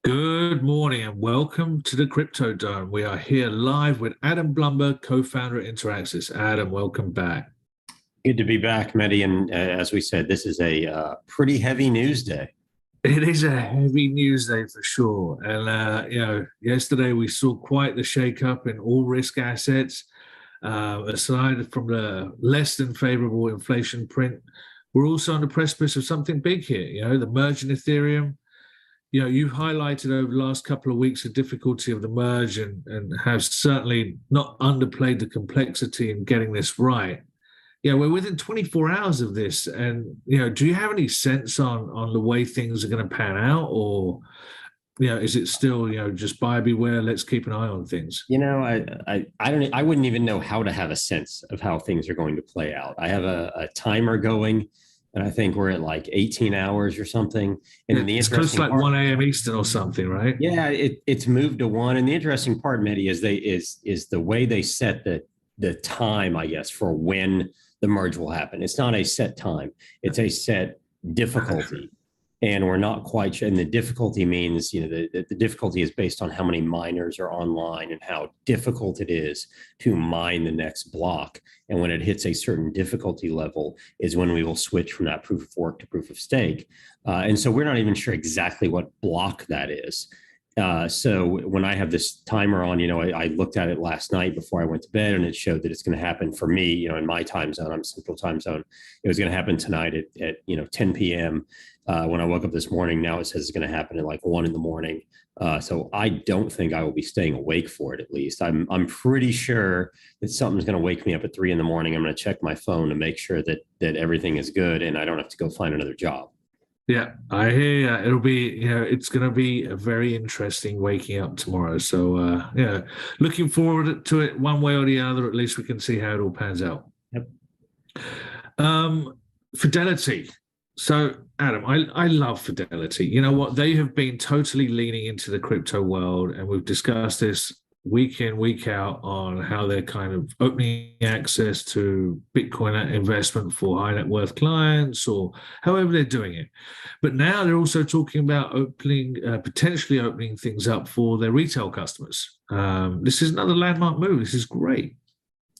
Good morning and welcome to the Crypto Dome. We are here live with Adam Blumberg, co-founder at Interaxis. Adam, welcome back. Good to be back, Mehdi. And as we said, this is a pretty heavy news day. It is a heavy news day for sure. And, yesterday we saw quite the shakeup in all risk assets. Aside from the less than favorable inflation print, we're also on the precipice of something big here. The merge in Ethereum. You've highlighted over the last couple of weeks the difficulty of the merge and have certainly not underplayed the complexity in getting this right. We're within 24 hours of this. And, do you have any sense on the way things are going to pan out? Or, is it still, just buyer beware, let's keep an eye on things? I wouldn't even know how to have a sense of how things are going to play out. I have a timer going. And I think we're at like 18 hours or something. And it's close to like 1 a.m. Eastern or something, right? Yeah, it's moved to 1. And the interesting part, Mehdi, is the way they set the time, I guess, for when the merge will happen. It's not a set time. It's a set difficulty. And we're not quite sure. And the difficulty means, the difficulty is based on how many miners are online and how difficult it is to mine the next block. And when it hits a certain difficulty level is when we will switch from that proof of work to proof of stake. And so we're not even sure exactly what block that is. So when I have this timer on, I looked at it last night before I went to bed, and it showed that it's going to happen for me, in my time zone. I'm Central Time Zone. It was going to happen tonight at 10 p.m. When I woke up this morning. Now it says it's going to happen at like 1 in the morning. So I don't think I will be staying awake for it. At least I'm pretty sure that something's going to wake me up at 3 in the morning. I'm going to check my phone to make sure that everything is good and I don't have to go find another job. Yeah, I hear you. It'll be, it's going to be a very interesting waking up tomorrow. So, looking forward to it one way or the other. At least we can see how it all pans out. Yep. Fidelity. So, Adam, I love Fidelity. You know what? They have been totally leaning into the crypto world, and we've discussed this week in, week out on how they're kind of opening access to Bitcoin investment for high net worth clients or however they're doing it. But now they're also talking about potentially opening things up for their retail customers. This is another landmark move. This is great.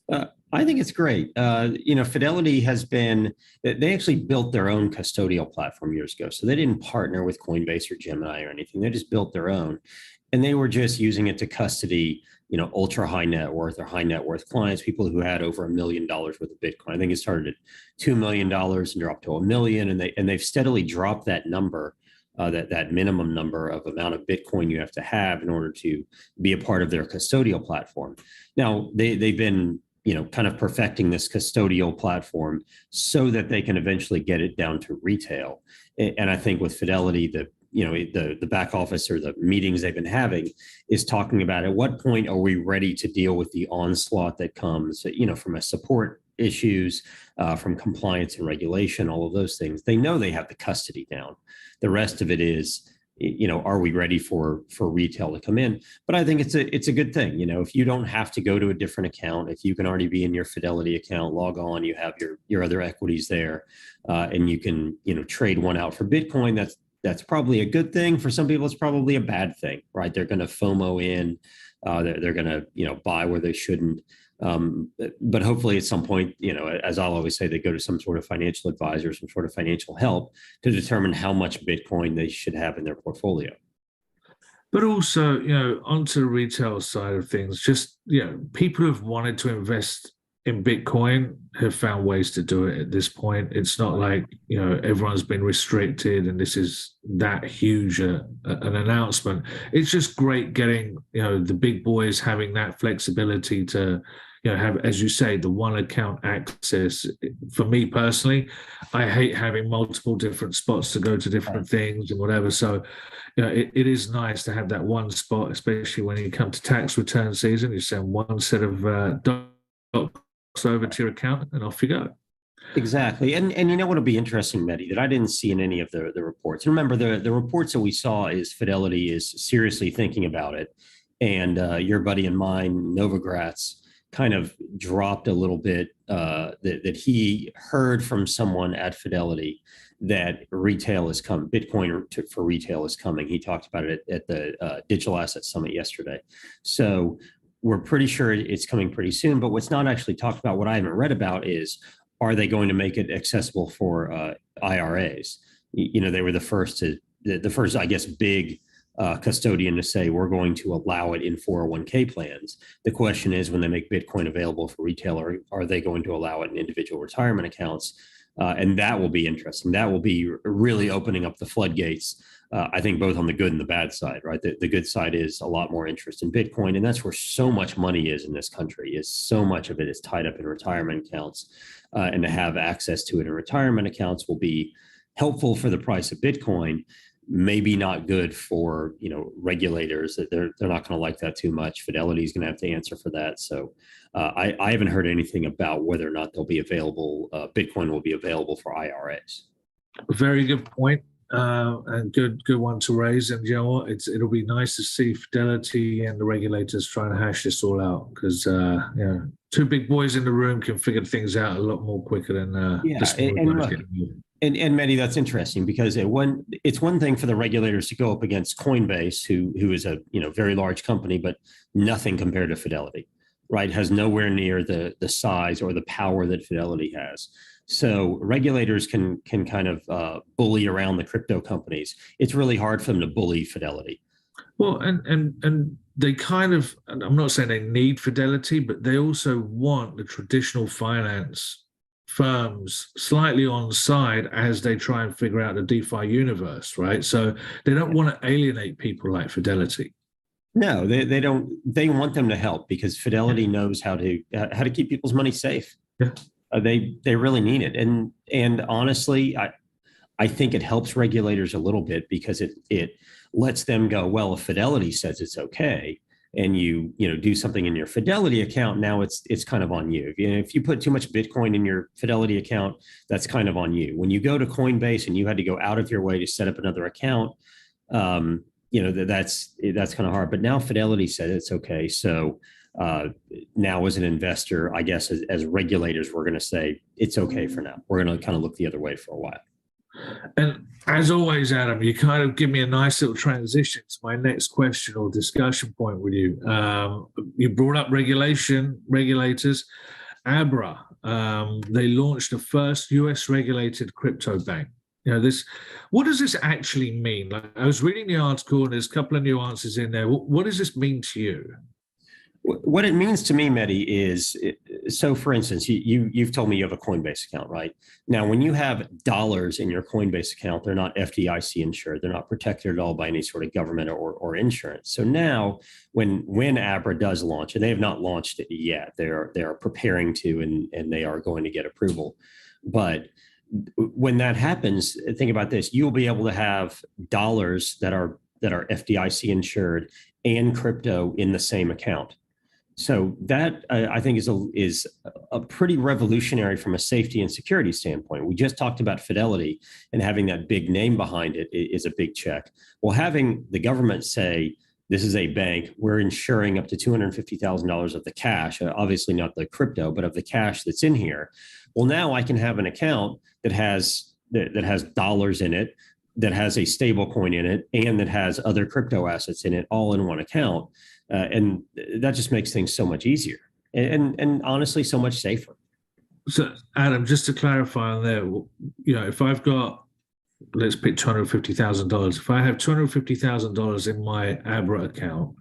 I think it's great. Fidelity they actually built their own custodial platform years ago. So they didn't partner with Coinbase or Gemini or anything. They just built their own. And they were just using it to custody, ultra high net worth or high net worth clients, people who had over $1 million worth of Bitcoin. I think it started at $2 million and dropped to $1 million. And they've steadily dropped that number, that minimum number of amount of Bitcoin you have to have in order to be a part of their custodial platform. Now, they've been kind of perfecting this custodial platform so that they can eventually get it down to retail. And I think with Fidelity, the back office or the meetings they've been having is talking about at what point are we ready to deal with the onslaught that comes, from a support issues, from compliance and regulation, all of those things. They know they have the custody down. The rest of it is, are we ready for retail to come in? But I think it's a good thing. If you don't have to go to a different account, if you can already be in your Fidelity account, log on, you have your other equities there, and you can, trade one out for Bitcoin. That's probably a good thing. For some people, it's probably a bad thing, right? They're going to FOMO in, they're going to, buy where they shouldn't. But hopefully at some point, as I'll always say, they go to some sort of financial advisor, some sort of financial help to determine how much Bitcoin they should have in their portfolio. But also, onto the retail side of things, just, people who've wanted to invest in Bitcoin have found ways to do it at this point. It's not like, everyone's been restricted and this is that huge an announcement. It's just great getting, the big boys having that flexibility to, have, as you say, the one account access. For me personally, I hate having multiple different spots to go to different things and whatever. So, it is nice to have that one spot, especially when you come to tax return season. You send one set of docs over to your account and off you go. Exactly. And what'll be interesting, Mehdi, that I didn't see in any of the reports. Remember, the reports that we saw is Fidelity is seriously thinking about it. And your buddy and mine, Novogratz, kind of dropped a little bit that he heard from someone at Fidelity that retail is coming, Bitcoin for retail is coming. He talked about it at the Digital Asset Summit yesterday. So we're pretty sure it's coming pretty soon. But what's not actually talked about, what I haven't read about, is are they going to make it accessible for IRAs? They were the first, I guess, big custodian to say we're going to allow it in 401k plans. The question is, when they make Bitcoin available for retail, are they going to allow it in individual retirement accounts? And that will be interesting. That will be really opening up the floodgates, I think, both on the good and the bad side, right? The good side is a lot more interest in Bitcoin, and that's where so much money is in this country. Is so much of it is tied up in retirement accounts, and to have access to it in retirement accounts will be helpful for the price of Bitcoin. Maybe not good for regulators. That they're not going to like that too much. Fidelity is going to have to answer for that. So I haven't heard anything about whether or not they'll be available. Bitcoin will be available for IRAs. Very good point, and good one to raise. And you know what? It'll be nice to see Fidelity and the regulators trying to hash this all out, because two big boys in the room can figure things out a lot more quicker than the small guys getting. And Mehdi, that's interesting, because it's one thing for the regulators to go up against Coinbase, who is a very large company, but nothing compared to Fidelity, right? Has nowhere near the size or the power that Fidelity has. So regulators can kind of bully around the crypto companies. It's really hard for them to bully Fidelity. Well, and they kind of, I'm not saying they need Fidelity, but they also want the traditional finance firms slightly on the side as they try and figure out the DeFi universe, right? So they don't want to alienate people like Fidelity. No, they don't. They want them to help, because Fidelity knows how to keep people's money safe. Yeah. They really need it, and honestly, I think it helps regulators a little bit, because it lets them go, well, if Fidelity says it's okay, and you do something in your Fidelity account, now it's kind of on you. If you put too much Bitcoin in your Fidelity account, that's kind of on you. When you go to Coinbase and you had to go out of your way to set up another account, that's kind of hard. But now Fidelity said it's okay. So now, as an investor, I guess as regulators, we're going to say it's okay for now. We're going to kind of look the other way for a while. And as always, Adam, you kind of give me a nice little transition to my next question or discussion point with you. You brought up regulators. Abra, they launched the first US regulated crypto bank. What does this actually mean? Like, I was reading the article, and there's a couple of nuances in there. What does this mean to you? What it means to me, Mehdi, is, so for instance, you've told me you have a Coinbase account, right? Now, when you have dollars in your Coinbase account, they're not FDIC insured. They're not protected at all by any sort of government or insurance. So now when Abra does launch, and they have not launched it yet, they are preparing to, and they are going to get approval. But when that happens, think about this: you'll be able to have dollars that are FDIC insured and crypto in the same account. So that, I think, is a pretty revolutionary from a safety and security standpoint. We just talked about Fidelity, and having that big name behind it is a big check. Well, having the government say, this is a bank, we're insuring up to $250,000 of the cash, obviously not the crypto, but of the cash that's in here. Well, now I can have an account that has dollars in it, that has a stable coin in it, and that has other crypto assets in it, all in one account. And that just makes things so much easier and honestly, so much safer. So, Adam, just to clarify on there, if I've got, let's pick $250,000. If I have $250,000 in my Abra account,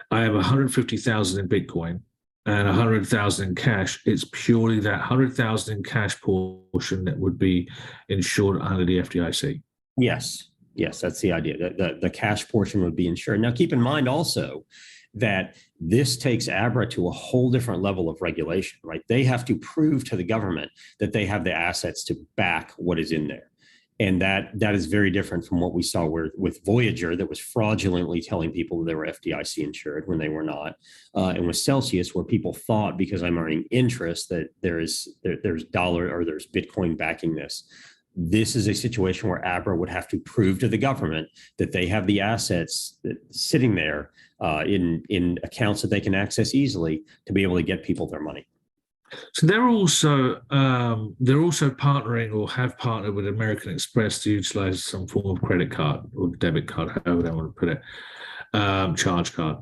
I have $150,000 in Bitcoin and $100,000 in cash. It's purely that $100,000 in cash portion that would be insured under the FDIC. Yes, that's the idea. The cash portion would be insured. Now, keep in mind also that this takes Abra to a whole different level of regulation, right? They have to prove to the government that they have the assets to back what is in there. And that is very different from what we saw with Voyager, that was fraudulently telling people that they were FDIC insured when they were not. And with Celsius, where people thought, because I'm earning interest, that there's dollar or there's Bitcoin backing this. This is a situation where Abra would have to prove to the government that they have the assets sitting there in accounts that they can access easily to be able to get people their money. So they're also partnering or have partnered with American Express to utilize some form of credit card or debit card, however they want to put it, charge card.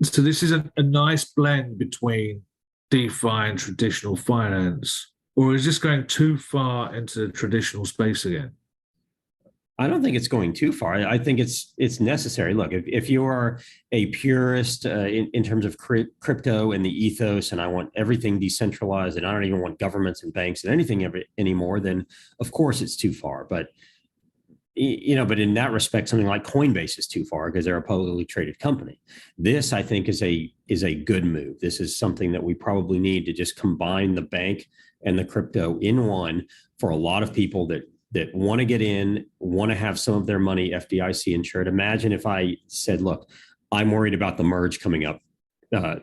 So this is a nice blend between DeFi and traditional finance, or is this going too far into the traditional space again? I don't think it's going too far. I think it's necessary. Look, if you are a purist in terms of crypto and the ethos, and I want everything decentralized, and I don't even want governments and banks and anything anymore, then of course it's too far. But but in that respect, something like Coinbase is too far because they're a publicly traded company. This, I think, is a good move. This is something that we probably need to just combine the bank and the crypto in one for a lot of people that want to get in, want to have some of their money FDIC insured. Imagine if I said, look, I'm worried about the merge coming up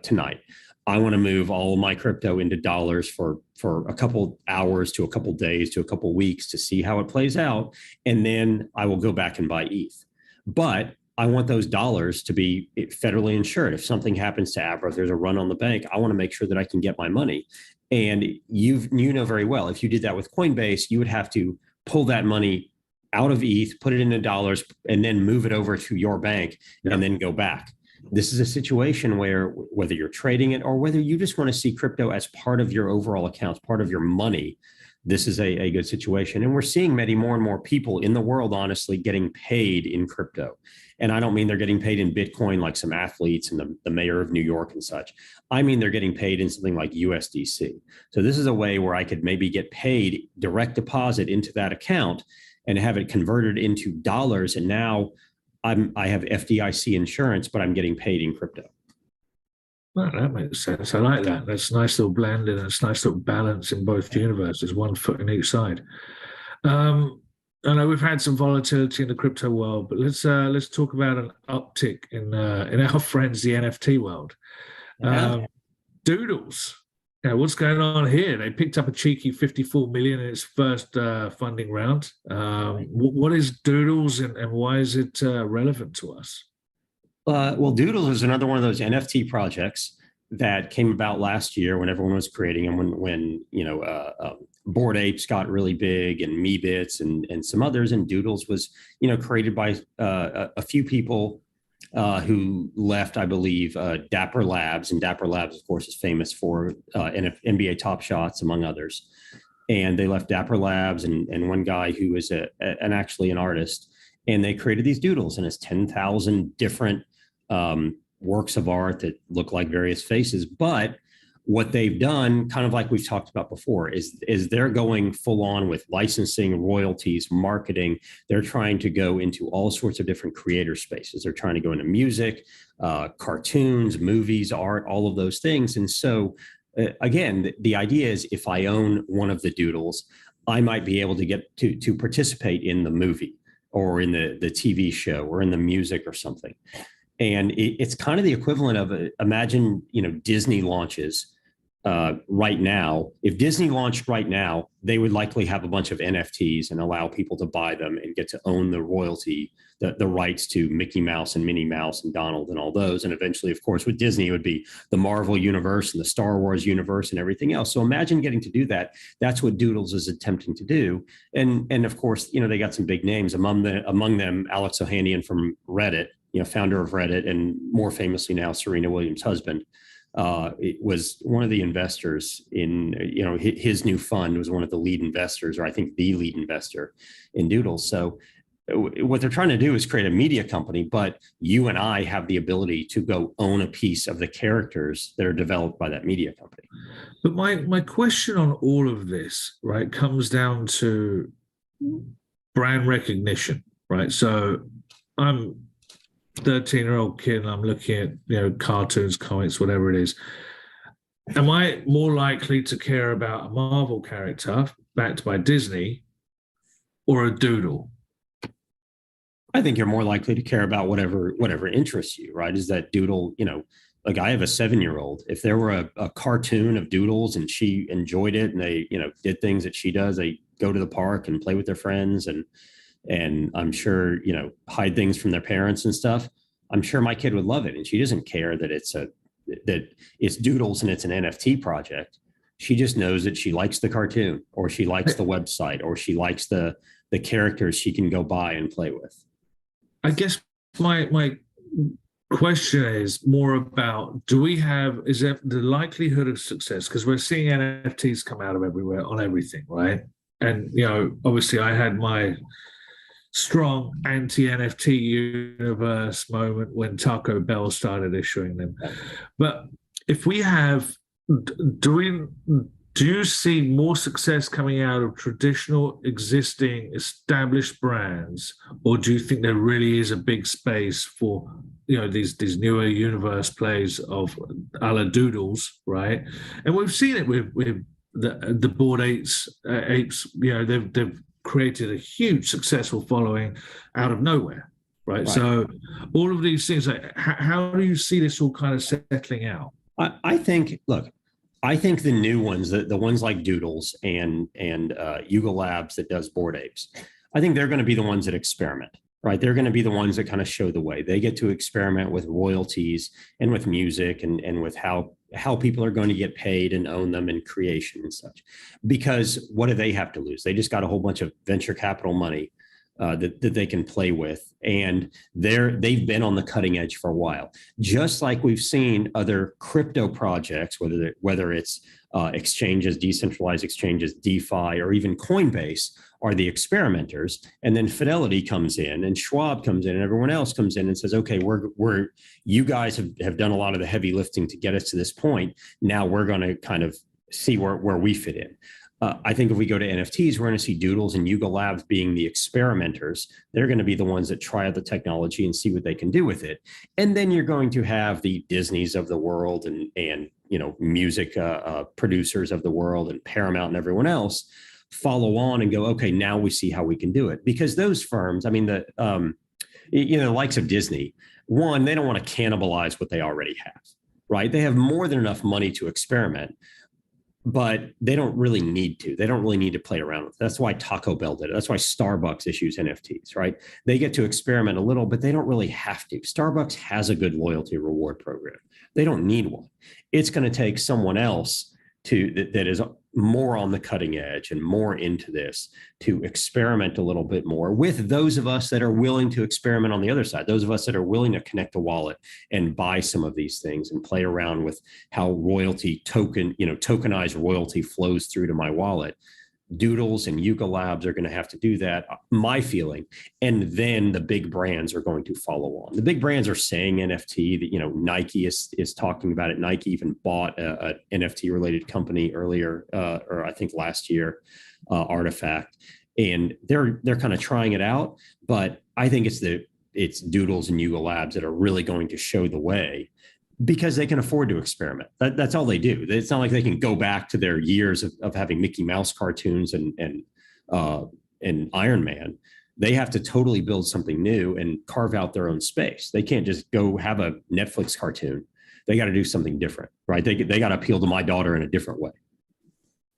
tonight. I want to move all of my crypto into dollars for a couple hours to a couple days to a couple weeks to see how it plays out. And then I will go back and buy ETH. But I want those dollars to be federally insured. If something happens to Abra, if there's a run on the bank, I want to make sure that I can get my money. And you know very well, if you did that with Coinbase, you would have to pull that money out of ETH, put it into dollars, and then move it over to your bank and then go back. This is a situation where whether you're trading it or whether you just want to see crypto as part of your overall accounts, part of your money, this is a good situation. And we're seeing more and more people in the world, honestly, getting paid in crypto. And I don't mean they're getting paid in Bitcoin like some athletes and the mayor of New York and such. I mean, they're getting paid in something like USDC. So this is a way where I could maybe get paid direct deposit into that account and have it converted into dollars. And now I have FDIC insurance, but I'm getting paid in crypto. Well, that makes sense. I like that. That's a nice little blend and it's a nice little balance in both universes, one foot in each side. I know we've had some volatility in the crypto world, but let's talk about an uptick in our friends, the NFT world. Doodles. Yeah, what's going on here? They picked up a cheeky 54 million in its first funding round. What is Doodles and why is it relevant to us? Well, Doodles is another one of those NFT projects that came about last year when everyone was creating them. When Bored Apes got really big, and Meebits and some others, and Doodles was created by a few people who left, I believe, Dapper Labs, and Dapper Labs, of course, is famous for NBA Top Shots, among others. And they left Dapper Labs and one guy who is actually an artist, and they created these Doodles, and it's 10,000 different works of art that look like various faces. But what they've done, kind of like we've talked about before, is they're going full on with licensing, royalties, marketing. They're trying to go into all sorts of different creator spaces. They're trying to go into music, cartoons, movies, art, all of those things. And so, again, the idea is if I own one of the Doodles, I might be able to get to participate in the movie or in the TV show or in the music or something. And it's kind of the equivalent of imagine, Disney launches right now. If Disney launched right now, they would likely have a bunch of NFTs and allow people to buy them and get to own the royalty, the rights to Mickey Mouse and Minnie Mouse and Donald and all those. And eventually, of course, with Disney, it would be the Marvel universe and the Star Wars universe and everything else. So imagine getting to do that. That's what Doodles is attempting to do. And of course, they got some big names among them, Alex Ohanian from Reddit, founder of Reddit, and more famously now Serena Williams' husband. It was one of the investors in, his new fund was one of the lead investors, or I think the lead investor in Doodles. So what they're trying to do is create a media company, but you and I have the ability to go own a piece of the characters that are developed by that media company. But my question on all of this, right, comes down to brand recognition, right? So I'm 13-year-old kid and I'm looking at cartoons, comics, whatever it is. Am I more likely to care about a Marvel character backed by Disney or a Doodle? I think you're more likely to care about whatever interests you, right? Is that Doodle, like I have a 7-year-old. If there were a cartoon of Doodles and she enjoyed it and they, did things that she does, they go to the park and play with their friends and I'm sure, hide things from their parents and stuff. I'm sure my kid would love it. And she doesn't care that it's Doodles and it's an NFT project. She just knows that she likes the cartoon, or she likes the website, or she likes the characters she can go buy and play with. I guess my question is more about, is there the likelihood of success? Because we're seeing NFTs come out of everywhere on everything, right? And, obviously I had my strong anti-NFT universe moment when Taco Bell started issuing them. But if we have, do you see more success coming out of traditional, existing, established brands, or do you think there really is a big space for these newer universe plays of a la Doodles, right? And we've seen it with the Bored Apes. They've created a huge successful following out of nowhere, right? So all of these things, how do you see this all kind of settling out? I think the new ones, the ones like Doodles and Yuga Labs that does Bored Apes, I think they're going to be the ones that experiment, right? They're going to be the ones that kind of show the way. They get to experiment with royalties and with music and with how people are going to get paid and own them and creation and such. Because what do they have to lose? They just got a whole bunch of venture capital money that they can play with. And they've been on the cutting edge for a while. Just like we've seen other crypto projects, whether it's exchanges, decentralized exchanges, DeFi, or even Coinbase are the experimenters. And then Fidelity comes in and Schwab comes in and everyone else comes in and says, okay, you guys have done a lot of the heavy lifting to get us to this point. Now we're going to kind of see where we fit in. I think if we go to NFTs, we're going to see Doodles and Yuga Labs being the experimenters. They're going to be the ones that try out the technology and see what they can do with it. And then you're going to have the Disneys of the world and music producers of the world and Paramount and everyone else follow on and go, okay, now we see how we can do it. Because those firms, I mean, the likes of Disney, one, they don't want to cannibalize what they already have, right? They have more than enough money to experiment, but they don't really need to. They don't really need to play around with it. That's why Taco Bell did it. That's why Starbucks issues NFTs, right? They get to experiment a little, but they don't really have to. Starbucks has a good loyalty reward program. They don't need one. It's going to take someone else that is more on the cutting edge and more into this to experiment a little bit more with those of us that are willing to experiment on the other side, those of us that are willing to connect a wallet and buy some of these things and play around with how tokenized royalty flows through to my wallet. Doodles and Yuga Labs are going to have to do that, my feeling. And then the big brands are going to follow on. The big brands are saying NFT, that, Nike is talking about it. Nike even bought a NFT related company earlier, or I think last year, Artifact. And they're kind of trying it out. But I think it's Doodles and Yuga Labs that are really going to show the way, because they can afford to experiment. That's all they do. It's not like they can go back to their years of having Mickey Mouse cartoons and Iron Man. They have to totally build something new and carve out their own space. They can't just go have a Netflix cartoon. They got to do something different, right? They got to appeal to my daughter in a different way.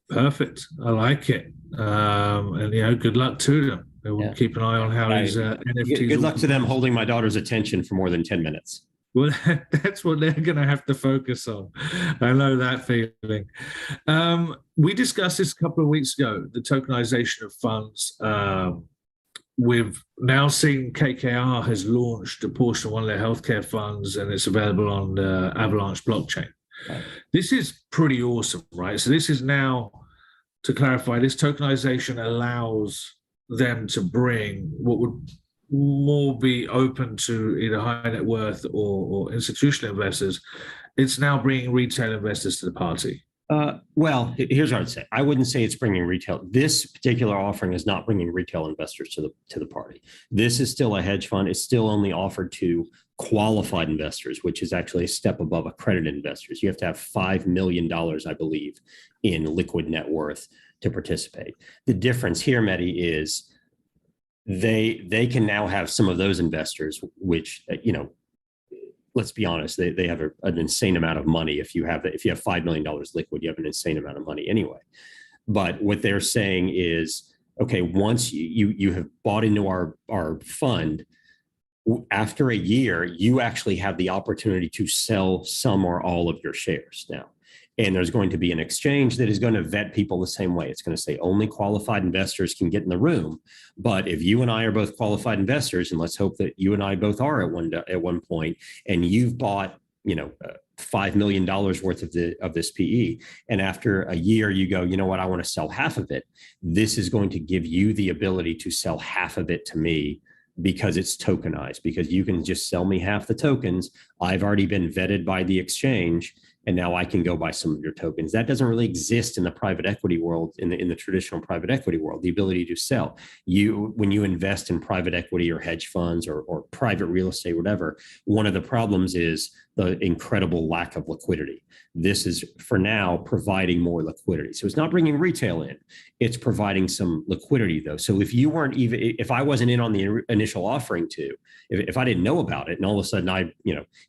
Perfect. I like it. And good luck to them. We'll keep an eye on how these NFTs. Good luck to them holding my daughter's attention for more than 10 minutes. Well, that's what they're going to have to focus on. I know that feeling. We discussed this a couple of weeks ago, the tokenization of funds. We've now seen KKR has launched a portion of one of their healthcare funds, and it's available on the Avalanche blockchain. Right. This is pretty awesome, right? So this is now, to clarify, this tokenization allows them to bring what would more be open to either high net worth or institutional investors. It's now bringing retail investors to the party. Well, here's what I'd say. I wouldn't say it's bringing retail. This particular offering is not bringing retail investors to the party. This is still a hedge fund. It's still only offered to qualified investors, which is actually a step above accredited investors. You have to have $5 million, I believe, in liquid net worth to participate. The difference here, Mehdi, is they can now have some of those investors, which, let's be honest, they have an insane amount of money. If you have $5 million liquid, you have an insane amount of money anyway. But what they're saying is, okay, once you have bought into our fund, After a year, you actually have the opportunity to sell some or all of your shares now. And there's going to be an exchange that is going to vet people the same way. It's going to say only qualified investors can get in the room. But if you and I are both qualified investors, and let's hope that you and I both are at one point, and you've bought, $5 million worth of this PE, and after a year you go, you know what, I want to sell half of it. This is going to give you the ability to sell half of it to me, because it's tokenized, because you can just sell me half the tokens. I've already been vetted by the exchange, and now I can go buy some of your tokens. That doesn't really exist in the private equity world, in the traditional private equity world, the ability to sell. When you invest in private equity or hedge funds or private real estate, whatever, one of the problems is the incredible lack of liquidity. This is, for now, providing more liquidity. So it's not bringing retail in, it's providing some liquidity, though. So if I wasn't in on the initial offering if I didn't know about it, and all of a sudden I,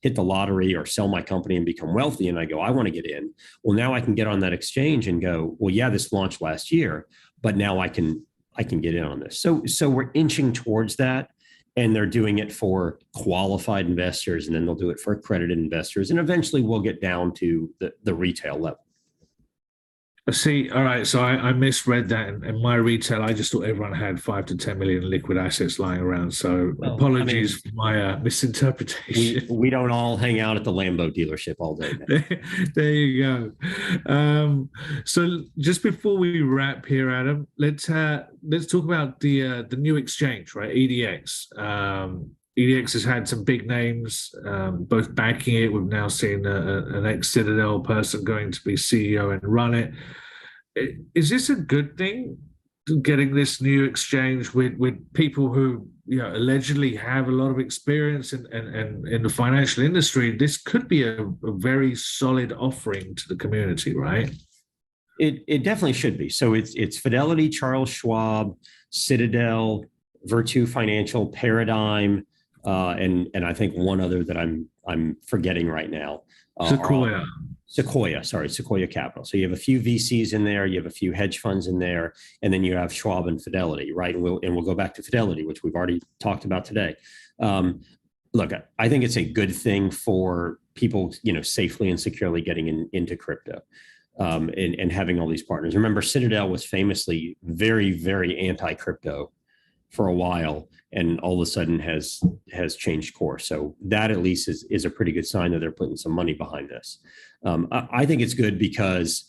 hit the lottery or sell my company and become wealthy, and I go, I want to get in. Well, now I can get on that exchange and go, well, yeah, this launched last year, but now I can get in on this. So we're inching towards that. And they're doing it for qualified investors, and then they'll do it for accredited investors. And eventually we'll get down to the retail level. See, all right. So I misread that. In my retail, I just thought everyone had 5 to 10 million liquid assets lying around. So apologies for my misinterpretation. We don't all hang out at the Lambo dealership all day. There you go. So just before we wrap here, Adam, let's talk about the new exchange, right? EDX. EDX has had some big names, both backing it. We've now seen an ex-Citadel person going to be CEO and run it. Is this a good thing, getting this new exchange with people who allegedly have a lot of experience in the financial industry? This could be a very solid offering to the community, right? It definitely should be. So it's Fidelity, Charles Schwab, Citadel, Virtu Financial, Paradigm, and I think one other that I'm forgetting right now. Sequoia Capital. So you have a few VCs in there, you have a few hedge funds in there, and then you have Schwab and Fidelity, right? And we'll go back to Fidelity, which we've already talked about today. Look, I think it's a good thing for people, safely and securely getting into crypto. And having all these partners. Remember, Citadel was famously very, very anti-crypto for a while, and all of a sudden has changed course. So that at least is a pretty good sign that they're putting some money behind this. I think it's good because,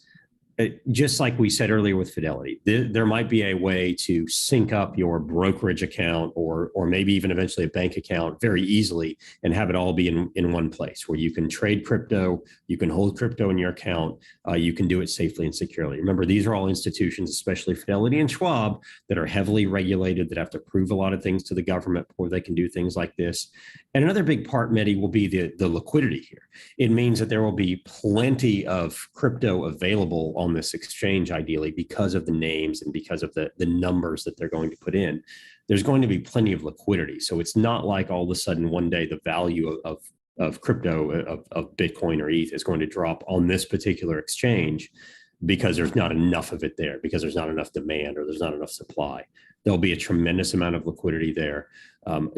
just like we said earlier with Fidelity, there might be a way to sync up your brokerage account or maybe even eventually a bank account very easily, and have it all be in one place where you can trade crypto, you can hold crypto in your account, you can do it safely and securely. Remember, these are all institutions, especially Fidelity and Schwab, that are heavily regulated, that have to prove a lot of things to the government before they can do things like this. And another big part, Mehdi, will be the liquidity here. It means that there will be plenty of crypto available on this exchange, ideally, because of the names and because of the numbers that they're going to put in. There's going to be plenty of liquidity. So it's not like all of a sudden one day the value of crypto, of Bitcoin or ETH, is going to drop on this particular exchange because there's not enough of it there, because there's not enough demand or there's not enough supply. There'll be a tremendous amount of liquidity there.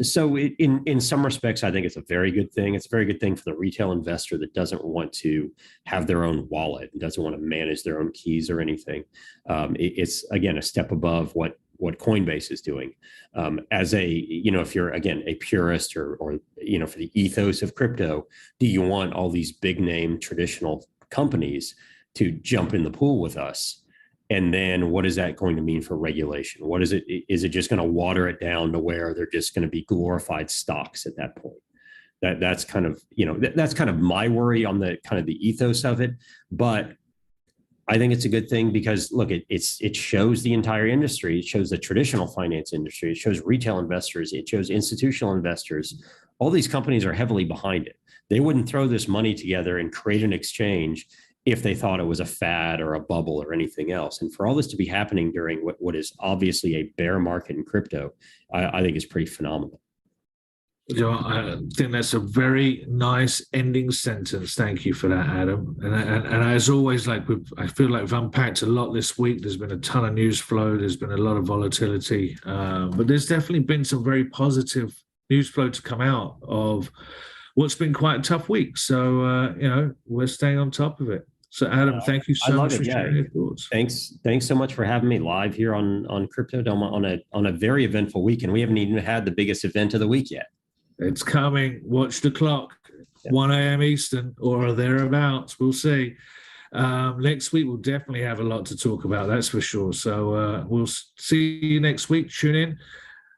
So in some respects, I think it's a very good thing. It's a very good thing for the retail investor that doesn't want to have their own wallet and doesn't want to manage their own keys or anything. It's, again, a step above what Coinbase is doing. If you're, again, a purist or for the ethos of crypto, do you want all these big name traditional companies to jump in the pool with us? And then what is that going to mean for regulation? What is it? Is it just going to water it down to where they're just going to be glorified stocks at that point? That's kind of, that's kind of my worry on the kind of the ethos of it. But I think it's a good thing because, look, it shows the entire industry. It shows the traditional finance industry. It shows retail investors. It shows institutional investors. All these companies are heavily behind it. They wouldn't throw this money together and create an exchange if they thought it was a fad or a bubble or anything else. And for all this to be happening during what is obviously a bear market in crypto, I think is pretty phenomenal. I think that's a very nice ending sentence. Thank you for that, Adam. And as always, I feel like we've unpacked a lot this week. There's been a ton of news flow. There's been a lot of volatility, but there's definitely been some very positive news flow to come out of what's been quite a tough week. So, we're staying on top of it. So, Adam, thank you I so love much it. for Yeah. sharing your thoughts. Thanks so much for having me live here on Crypto Dome on a very eventful week, and we haven't even had the biggest event of the week yet. It's coming. Watch the clock. Yeah. 1 a.m. Eastern or thereabouts. We'll see. Next week, we'll definitely have a lot to talk about. That's for sure. So we'll see you next week. Tune in.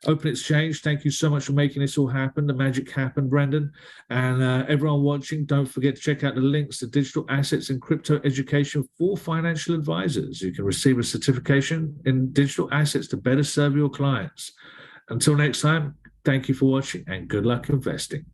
Open Exchange, thank you so much for making this all happen. The magic happened, Brendan. And everyone watching, don't forget to check out the links to digital assets and crypto education for financial advisors. You can receive a certification in digital assets to better serve your clients. Until next time, thank you for watching and good luck investing.